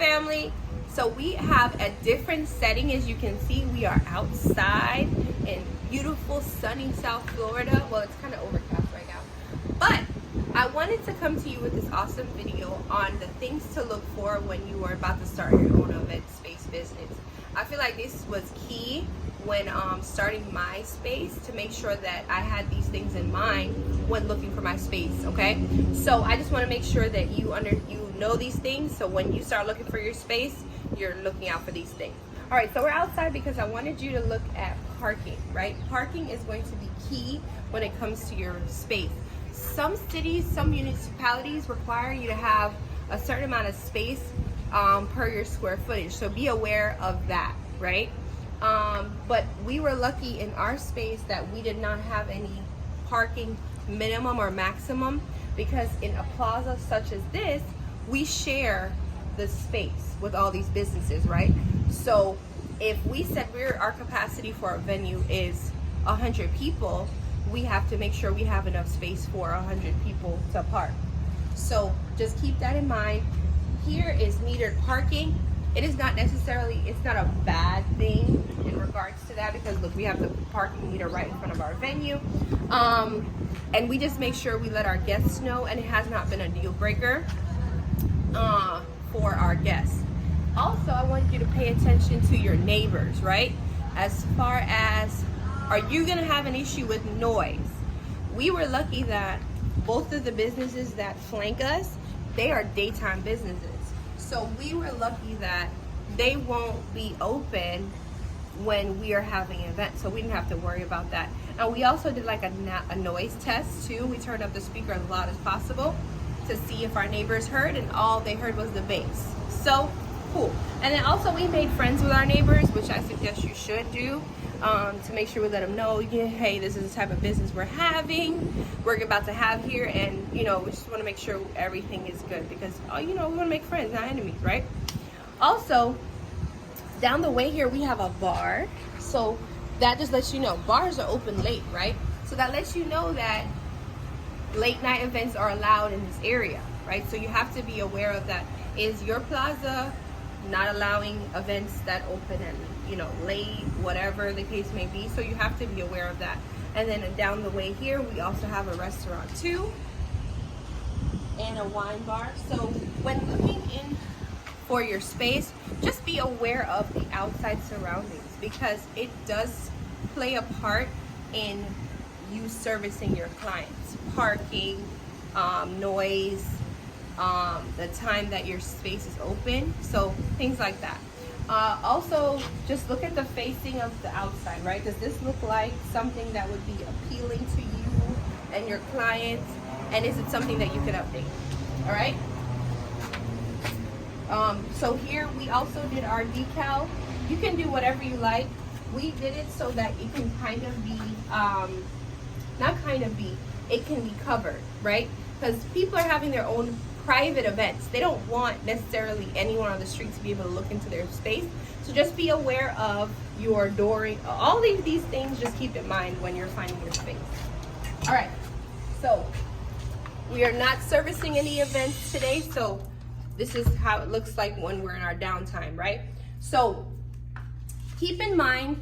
family. So we have a different setting. As you can see, we are outside in beautiful sunny South Florida. Well, it's kind of overcast right now, but I wanted to come to you with this awesome video on the things to look for when you are about to start your own event space business. I feel like this was key when starting my space, to make sure that I had these things in mind when looking for my space. Okay, so I just want to make sure that you know these things, so when you start looking for your space, you're looking out for these things. All right, so we're outside because I wanted you to look at parking, right? Parking is going to be key when it comes to your space. Some cities, some municipalities require you to have a certain amount of space per your square footage, so be aware of that, right? But we were lucky in our space that we did not have any parking minimum or maximum, because in a plaza such as this, we share the space with all these businesses, right? So if we said our capacity for our venue is 100 people, we have to make sure we have enough space for 100 people to park. So just keep that in mind. Here is metered parking. It is not necessarily, it's not a bad thing in regards to that, because look, we have the parking meter right in front of our venue. And we just make sure we let our guests know, and it has not been a deal breaker for our guests. Also, I want you to pay attention to your neighbors, right? As far as, are you gonna have an issue with noise? We were lucky that both of the businesses that flank us, they are daytime businesses. So we were lucky that they won't be open when we are having events, so we didn't have to worry about that. And we also did like a noise test too. We turned up the speaker as loud as possible to see if our neighbors heard, and all they heard was the bass. So cool. And then also we made friends with our neighbors, which I suggest you should do, to make sure we let them know, yeah, hey, this is the type of business we're about to have here, and we just want to make sure everything is good, because we want to make friends, not enemies, right? Also, down the way here we have a bar, so that just lets you know bars are open late, right? So that lets you know that late night events are allowed in this area, right? So you have to be aware of that. Is your plaza not allowing events that open at late, whatever the case may be? So you have to be aware of that. And then down the way here we also have a restaurant too, and a wine bar. So when looking in for your space, just be aware of the outside surroundings, because it does play a part in you servicing your clients. Parking, noise, the time that your space is open, so things like that. Also, just look at the facing of the outside, right? Does this look like something that would be appealing to you and your clients? And is it something that you can update? All right. So here we also did our decal. You can do whatever you like. We did it so that it can kind of be, it can be covered, right? Because people are having their own private events. They don't want necessarily anyone on the street to be able to look into their space. So just be aware of your dooring. All these things, just keep in mind when you're finding your space. All right, so we are not servicing any events today, so this is how it looks like when we're in our downtime, right? So keep in mind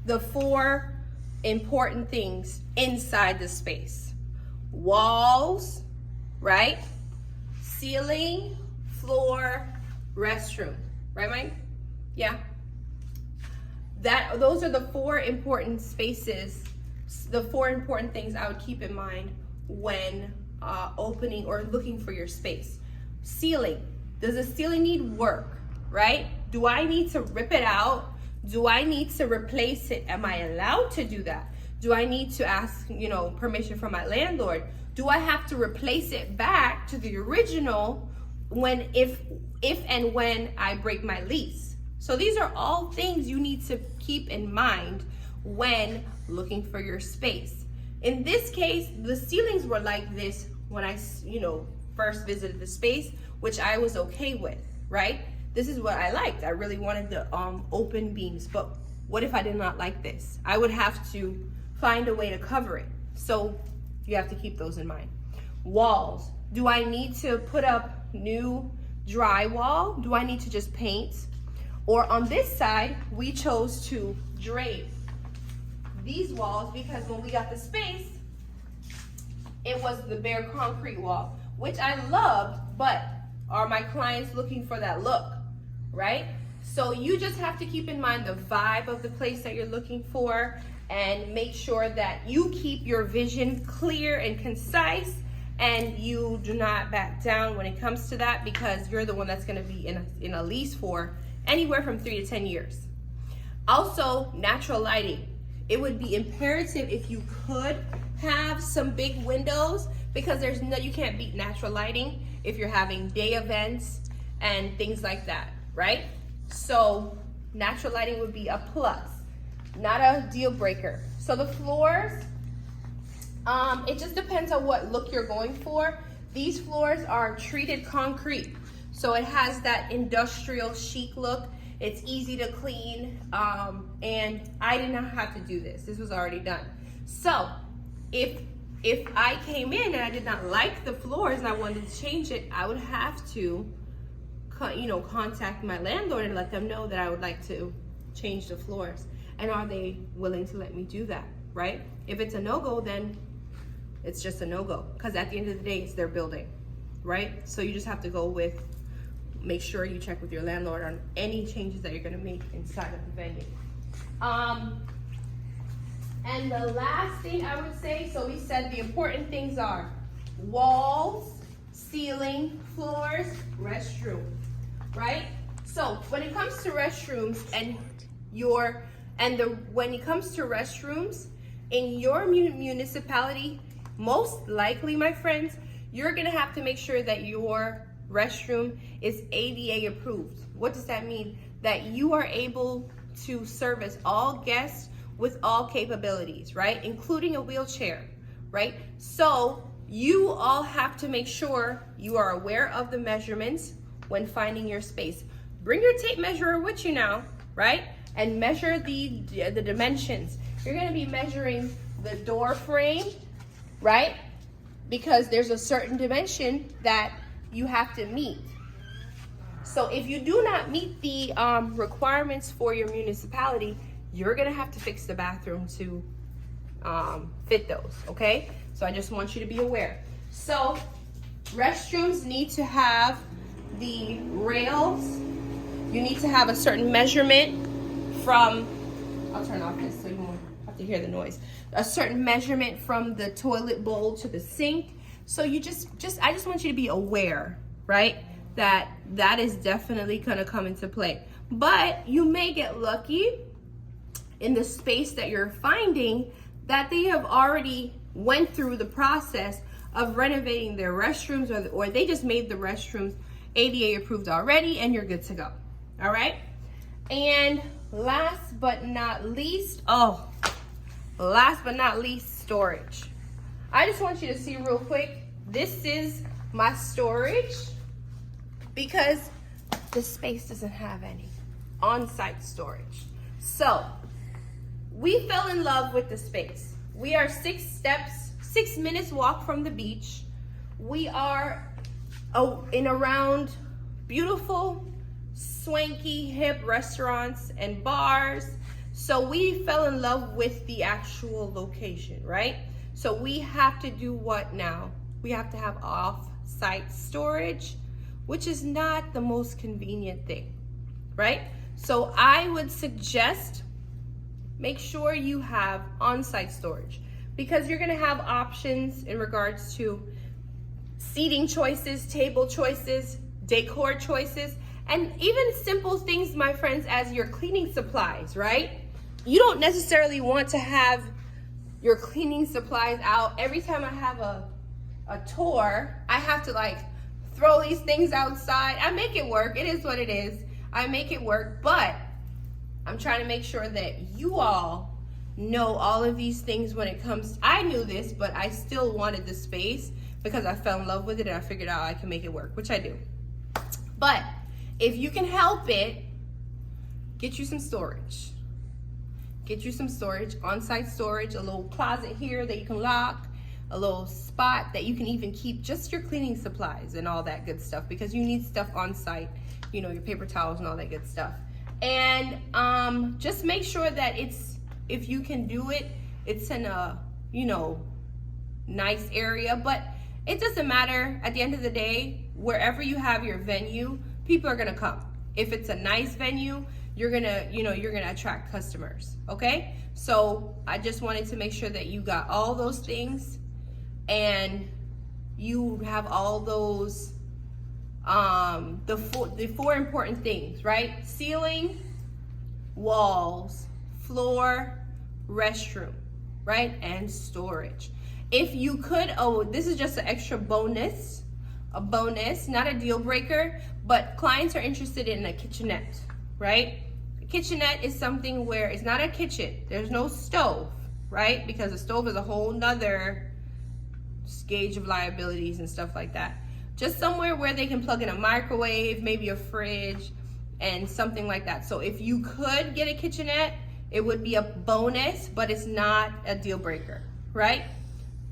the 4 important things inside the space: walls, right? Ceiling, floor, restroom, right, Mike? Yeah. Those are the 4 important spaces, the 4 important things I would keep in mind when opening or looking for your space. Ceiling. Does the ceiling need work, right? Do I need to rip it out? Do I need to replace it? Am I allowed to do that? Do I need to ask, permission from my landlord? Do I have to replace it back to the original if and when I break my lease? So these are all things you need to keep in mind when looking for your space. In this case, the ceilings were like this when I, first visited the space, which I was okay with, right? This is what I liked. I really wanted the open beams, but what if I did not like this? I would have to find a way to cover it. So you have to keep those in mind. Walls. Do I need to put up new drywall? Do I need to just paint? Or on this side, we chose to drape these walls because when we got the space, it was the bare concrete wall, which I loved, but are my clients looking for that look, right? So you just have to keep in mind the vibe of the place that you're looking for and make sure that you keep your vision clear and concise and you do not back down when it comes to that, because you're the one that's going to be in a lease for anywhere from 3 to 10 years. Also, natural lighting. It would be imperative if you could have some big windows, because you can't beat natural lighting if you're having day events and things like that, right? So natural lighting would be a plus, not a deal breaker. So the floors, it just depends on what look you're going for. These floors are treated concrete, so it has that industrial chic look. It's easy to clean, and I did not have to do this. This was already done. So if I came in and I did not like the floors and I wanted to change it, I would have to, contact my landlord and let them know that I would like to change the floors. And are they willing to let me do that, right? If it's a no-go, then it's just a no-go, because at the end of the day, it's their building, right? So you just have to go with, make sure you check with your landlord on any changes that you're gonna make inside of the venue. And the last thing I would say, so we said the important things are walls, ceiling, floors, restroom, right? So when it comes to restrooms when it comes to restrooms in your municipality, most likely, my friends, you're gonna have to make sure that your restroom is ADA approved. What does that mean? That you are able to service all guests with all capabilities, right? Including a wheelchair, right? So you all have to make sure you are aware of the measurements when finding your space. Bring your tape measure with you now, right? And measure the dimensions. You're gonna be measuring the door frame, right? Because there's a certain dimension that you have to meet. So if you do not meet the requirements for your municipality, you're gonna have to fix the bathroom to fit those, okay? So I just want you to be aware. So restrooms need to have the rails. You need to have a certain measurement from, I'll turn off this so you won't have to hear the noise. A certain measurement from the toilet bowl to the sink. So you I just want you to be aware, right? That is definitely gonna come into play. But you may get lucky in the space that you're finding that they have already went through the process of renovating their restrooms, or they just made the restrooms ADA approved already and you're good to go. All right? And last but not least, storage. I just want you to see real quick, this is my storage because the space doesn't have any on-site storage. So we fell in love with the space. We are 6 minutes walk from the beach. We are in around beautiful, swanky, hip restaurants and bars. So we fell in love with the actual location, right? So we have to do what now? We have to have off-site storage, which is not the most convenient thing, right? So I would suggest make sure you have on-site storage, because you're gonna have options in regards to seating choices, table choices, decor choices, and even simple things, my friends, as your cleaning supplies, right? You don't necessarily want to have your cleaning supplies out. Every time I have a tour, I have to throw these things outside. I make it work, it is what it is. I make it work, but I'm trying to make sure that you all know all of these things when it comes. I knew this, but I still wanted the space because I fell in love with it and I figured out I can make it work, which I do. But if you can help it, get you some storage. Get you some storage, on-site storage, a little closet here that you can lock. a little spot that you can even keep just your cleaning supplies and all that good stuff, because you need stuff on site, you know, your paper towels and all that good stuff. And just make sure that if you can do it, it's in a, you know, nice area. But it doesn't matter. At the end of the day, wherever you have your venue, people are gonna come. If it's a nice venue, you're gonna attract customers, okay? So I just wanted to make sure that you got all those things and you have all those, the four important things, right? Ceiling, walls, floor, restroom, right? And storage. If you could, oh, this is just an extra bonus, not a deal breaker, but clients are interested in a kitchenette, right? A kitchenette is something where it's not a kitchen, there's no stove, right? Because a stove is a whole nother gauge of liabilities and stuff like that. Just somewhere where they can plug in a microwave, maybe a fridge, and something like that. So if you could get a kitchenette, it would be a bonus, but it's not a deal breaker, right?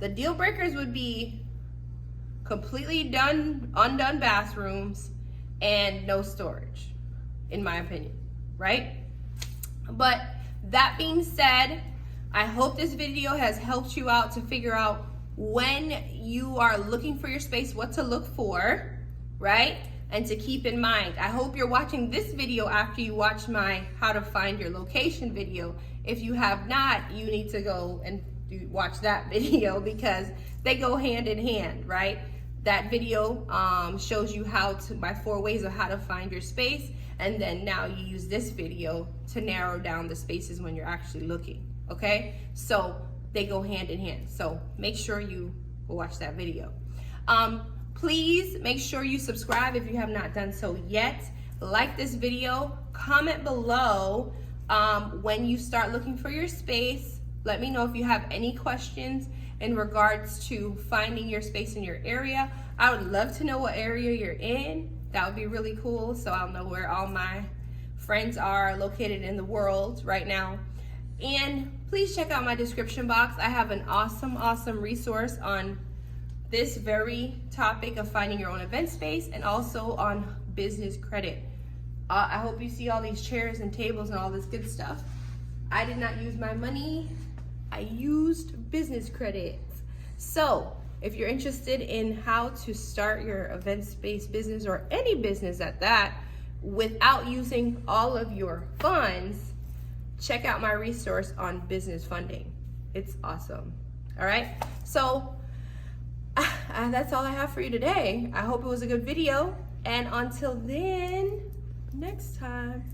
The deal breakers would be completely undone bathrooms and no storage, in my opinion, right? But that being said, I hope this video has helped you out to figure out when you are looking for your space, what to look for, right? And to keep in mind. I hope you're watching this video after you watch my how to find your location video. If you have not, you need to go and watch that video, because they go hand in hand, right? That video shows you my 4 ways of how to find your space, and then now you use this video to narrow down the spaces when you're actually looking, okay? So they go hand in hand. So make sure you watch that video. Please make sure you subscribe if you have not done so yet. Like this video, comment below when you start looking for your space. Let me know if you have any questions in regards to finding your space in your area. I would love to know what area you're in. That would be really cool, so I'll know where all my friends are located in the world right now. And please check out my description box. I have an awesome resource on this very topic of finding your own event space, and also on business credit. I hope you see all these chairs and tables and all this good stuff. I did not use my money. I used business credit. So if you're interested in how to start your event space business, or any business at that, without using all of your funds, check out my resource on business funding. It's awesome. All right, so that's all I have for you today. I hope it was a good video, and until then, next time.